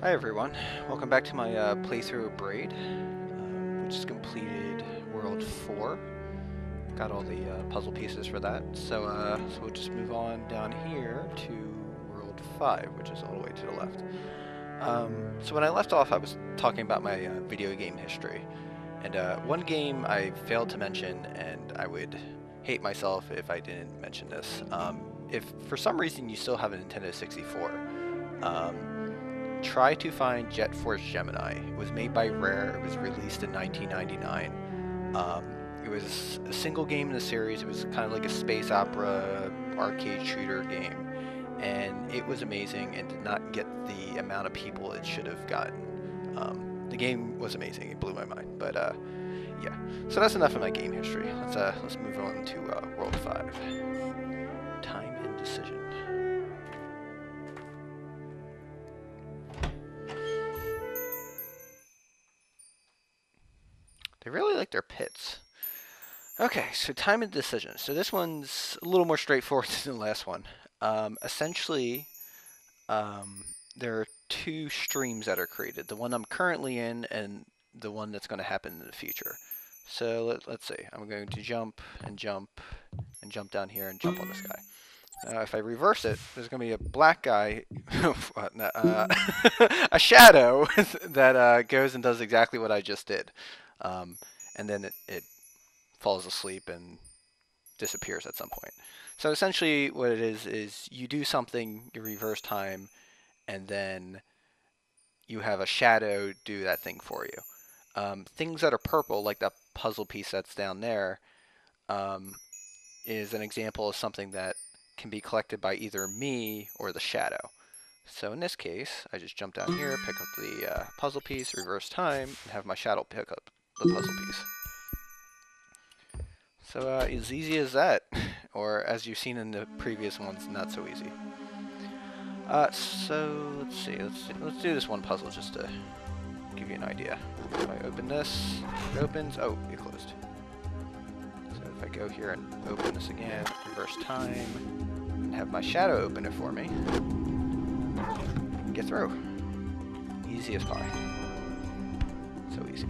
Hi everyone, welcome back to my playthrough of Braid. We just completed World 4. Got all the puzzle pieces for that. So we'll just move on down here to World 5, which is all the way to the left. So when I left off, I was talking about my video game history. And one game I failed to mention, and I would hate myself if I didn't mention this. If for some reason you still have a Nintendo 64, try to find Jet Force Gemini. It was made by Rare. It was released in 1999. It was a single game in the series. It was kind of like a space opera arcade shooter game, and it was amazing and did not get the amount of people it should have gotten. The game was amazing. It blew my mind. But yeah, so that's enough of my game history. Let's move on to World 5. Time and Decision. They really like their pits. Okay, so time and decision. So this one's a little more straightforward than the last one. Essentially, there are two streams that are created. The one I'm currently in and the one that's going to happen in the future. So let's see. I'm going to jump and jump and jump down here and jump on this guy. Now, if I reverse it, there's going to be a black guy, a shadow that goes and does exactly what I just did. And then it falls asleep and disappears at some point. So essentially what it is you do something, you reverse time, and then you have a shadow do that thing for you. Things that are purple, like that puzzle piece that's down there, is an example of something that can be collected by either me or the shadow. So in this case, I just jump down here, pick up the puzzle piece, reverse time, and have my shadow pick up the puzzle piece. So as easy as that, or as you've seen in the previous ones, not so easy. So let's see, let's do this one puzzle just to give you an idea. If I open this, it opens. Oh, it closed. So if I go here and open this again, reverse time, and have my shadow open it for me, get through. Easy as pie. So easy.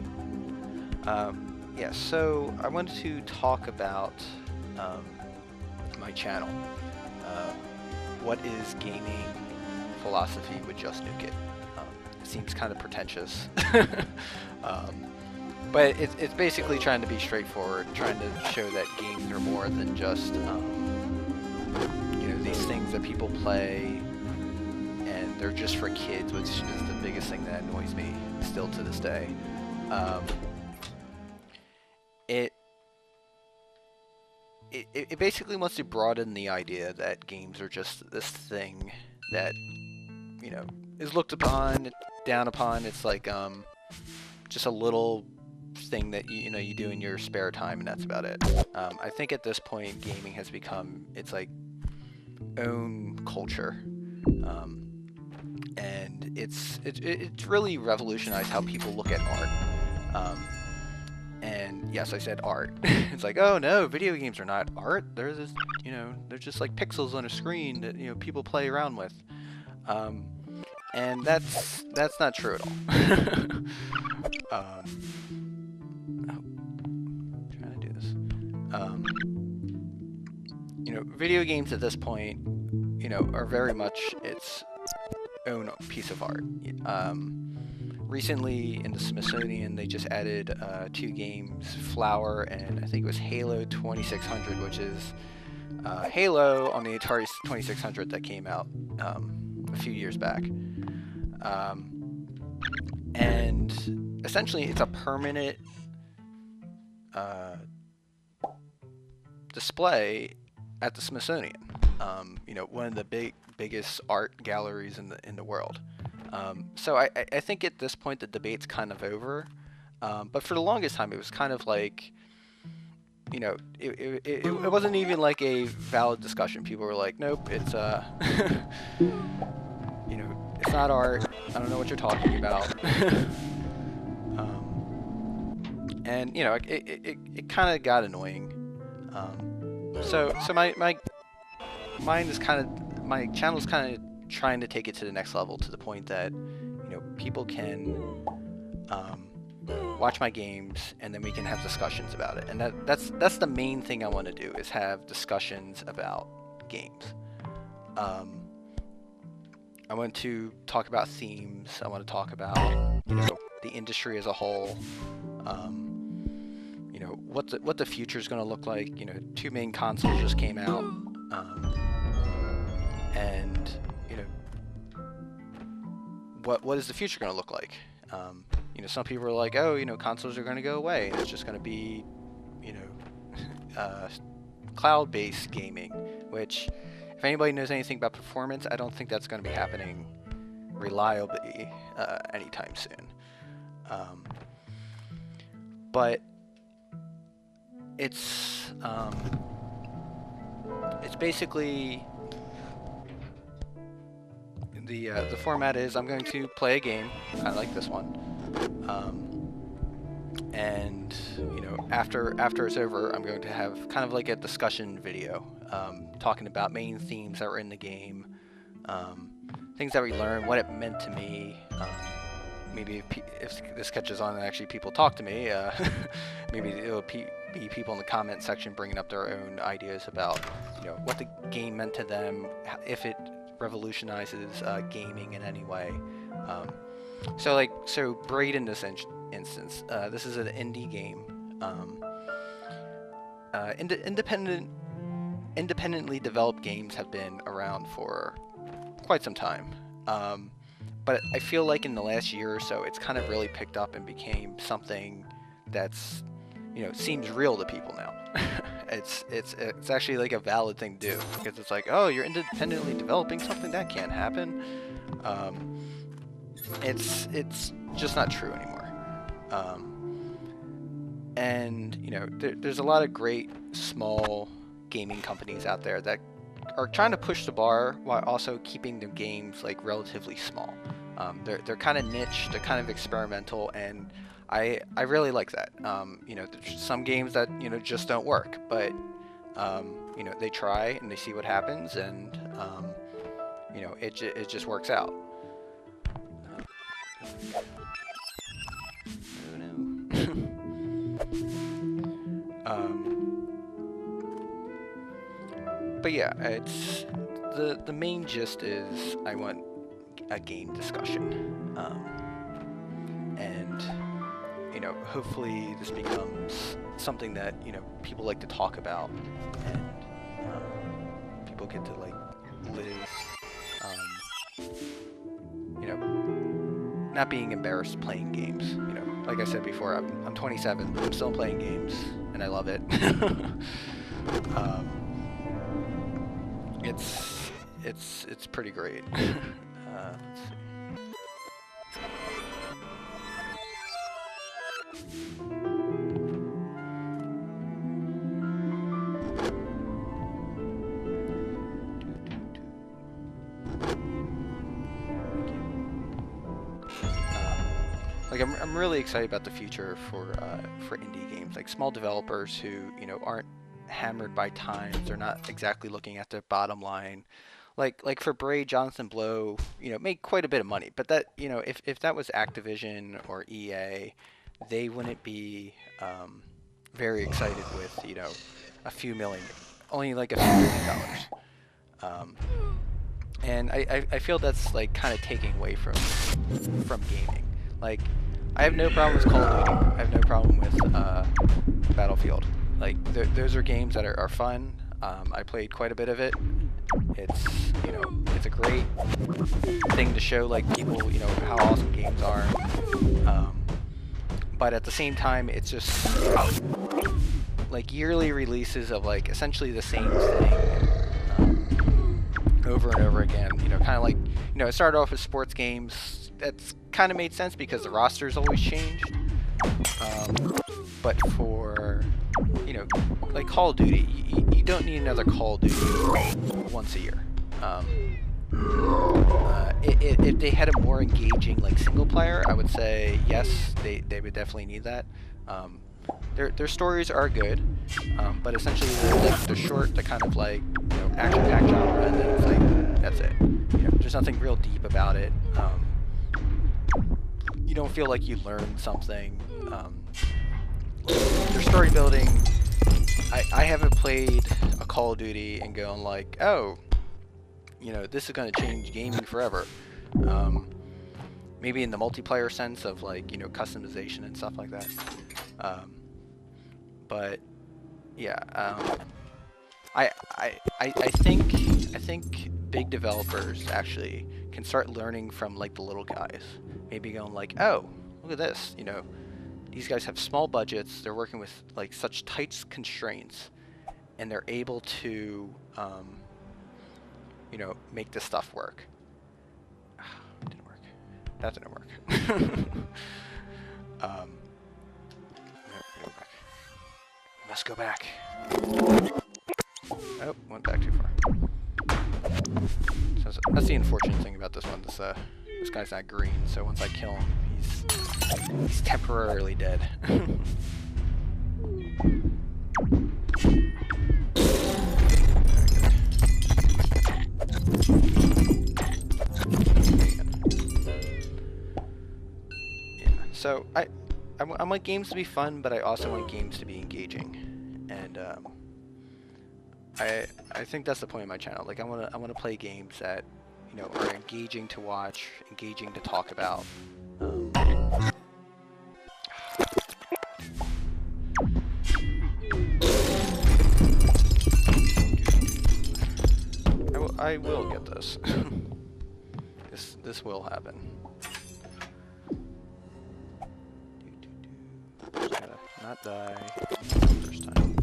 Yeah, so I wanted to talk about my channel. What is gaming philosophy with JustNukeIt? It seems kind of pretentious, but it's basically trying to be straightforward, trying to show that games are more than just these things that people play and they're just for kids, which is the biggest thing that annoys me still to this day. It basically wants to broaden the idea that games are just this thing that, is looked upon, down upon. It's like just a little thing that you do in your spare time, and that's about it. I think at this point, gaming has become its like own culture, and it's really revolutionized how people look at art. And yes, I said art. It's like, oh no, video games are not art. They're just, they're just like pixels on a screen that people play around with. And that's not true at all. Trying to do this. Video games at this point, are very much its own piece of art. Recently, in the Smithsonian, they just added 2 games, Flower and I think it was Halo 2600, which is Halo on the Atari 2600 that came out a few years back. And essentially, it's a permanent display at the Smithsonian. One of the biggest art galleries in the world. So I think at this point the debate's kind of over, but for the longest time it was kind of like, it wasn't even like a valid discussion. People were like, nope, it's it's not art. I don't know what you're talking about. And it kind of got annoying. So my channel's kind of trying to take it to the next level, to the point that you know, people can watch my games, and then we can have discussions about it. And that's the main thing I want to do, is have discussions about games. I want to talk about themes. I want to talk about, you know, the industry as a whole. You know, what the future is going to look like. You know, 2 main consoles just came out, and you know, what is the future going to look like? You know, some people are like, oh, you know, consoles are going to go away, and it's just going to be, you know, cloud-based gaming, which, if anybody knows anything about performance, I don't think that's going to be happening reliably anytime soon. But it's basically the format is I'm going to play a game, kind of like this one, and you know, after it's over, I'm going to have kind of like a discussion video, talking about main themes that were in the game, things that we learned, what it meant to me. Maybe if this catches on and actually people talk to me, maybe it'll be people in the comment section bringing up their own ideas about, you know, what the game meant to them, if it revolutionizes gaming in any way. So Braid in this instance, this is an indie game. Independently developed games have been around for quite some time. But I feel like in the last year or so, it's kind of really picked up and became something that's, you know, seems real to people now. It's actually like a valid thing to do, because it's like, oh, you're independently developing something? That can't happen. It's just not true anymore. And you know, there's a lot of great small gaming companies out there that are trying to push the bar while also keeping their games like relatively small. They're kind of niche, they're kind of experimental, and I really like that. You know, there's some games that, you know, just don't work, but you know, they try and they see what happens, and you know, it just works out. Oh no. But yeah, it's the main gist is I want a game discussion, and you know, hopefully this becomes something that, you know, people like to talk about, and people get to like live, you know, not being embarrassed playing games. You know, like I said before, I'm 27, I'm still playing games, and I love it. It's pretty great. Let's see. Like I'm really excited about the future for indie games, like small developers who, you know, aren't hammered by times. They're not exactly looking at their bottom line. Like for Braid, Jonathan Blow, you know, made quite a bit of money, but that, you know, if that was Activision or EA, they wouldn't be very excited with, you know, a few million, only like a few $1 million. And I feel that's like kind of taking away from gaming. Like, I have no problem with Call of Duty. I have no problem with Battlefield. Like, those are games that are fun. I played quite a bit of it. It's, you know, it's a great thing to show like people, you know, how awesome games are. But at the same time, it's just like yearly releases of like essentially the same thing over and over again. You know, kind of like, you know, it started off with sports games. That's kind of made sense because the roster's always changed. But for, you know, like Call of Duty, you don't need another Call of Duty once a year. If they had a more engaging like single player, I would say yes, they would definitely need that. Their stories are good, but essentially they're short, they're kind of like, you know, action-packed genre, and then it's like that's it. You know, there's nothing real deep about it. don't feel like you learned something. Your story building, I haven't played a Call of Duty and going like, oh, you know, this is going to change gaming forever. Maybe in the multiplayer sense of like, you know, customization and stuff like that. But yeah, I think big developers actually can start learning from like the little guys. Maybe going like, oh, look at this, you know, these guys have small budgets, they're working with like such tight constraints, and they're able to, you know, make this stuff work. Didn't work. That didn't work. No, go back. Must go back. Oh, went back too far. So that's the unfortunate thing about this one. This guy's not green, so once I kill him, he's temporarily dead. Yeah. So I want games to be fun, but I also want games to be engaging, and I think that's the point of my channel. Like I want to play games that, you know, are engaging to watch, engaging to talk about. I will get this. This will happen. Just gotta not die first time.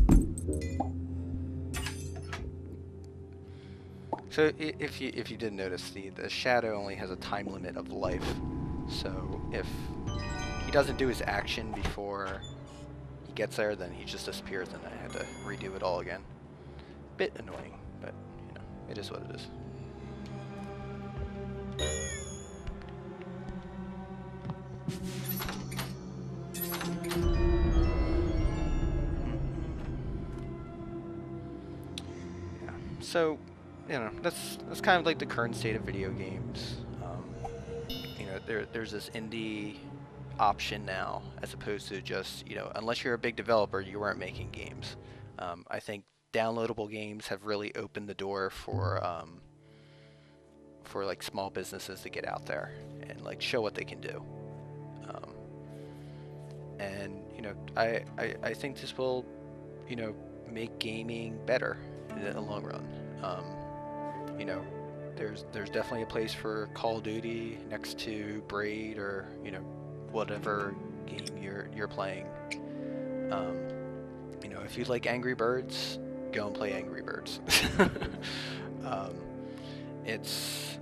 So if you didn't notice, the shadow only has a time limit of life. So if he doesn't do his action before he gets there, then he just disappears, and I had to redo it all again. Bit annoying, but you know, it is what it is. Yeah. So, you know, that's kind of like the current state of video games. You know, there's this indie option now, as opposed to just, you know, unless you're a big developer, you weren't making games. I think downloadable games have really opened the door for like small businesses to get out there and like show what they can do. And you know, I think this will, you know, make gaming better in the long run. You know, there's definitely a place for Call of Duty next to Braid, or you know, whatever game you're playing. You know, if you like Angry Birds, go and play Angry Birds. It's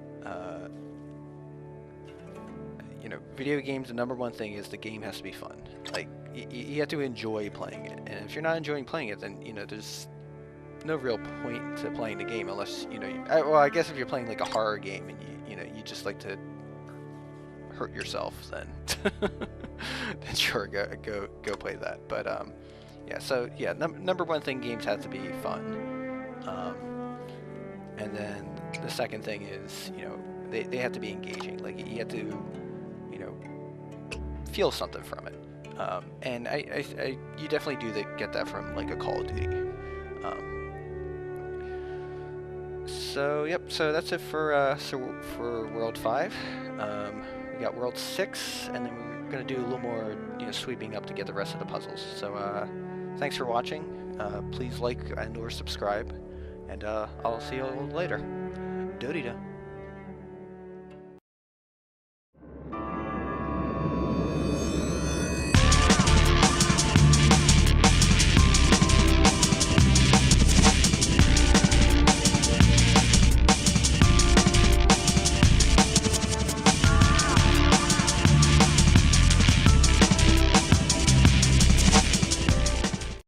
you know, video games, the number one thing is the game has to be fun. Like you have to enjoy playing it, and if you're not enjoying playing it, then you know, there's no real point to playing the game unless, you know, well, I guess if you're playing like a horror game and you know, you just like to hurt yourself, then then sure, go play that. But yeah, so yeah, number one thing, games have to be fun. And then the second thing is, you know, they have to be engaging. Like you have to, you know, feel something from it. And you definitely do get that from like a Call of Duty. So yep, so that's it for World 5. We got World 6, and then we're gonna do a little more, you know, sweeping up to get the rest of the puzzles. So thanks for watching. Please like and/or subscribe, and I'll see you all later. Do-de-do.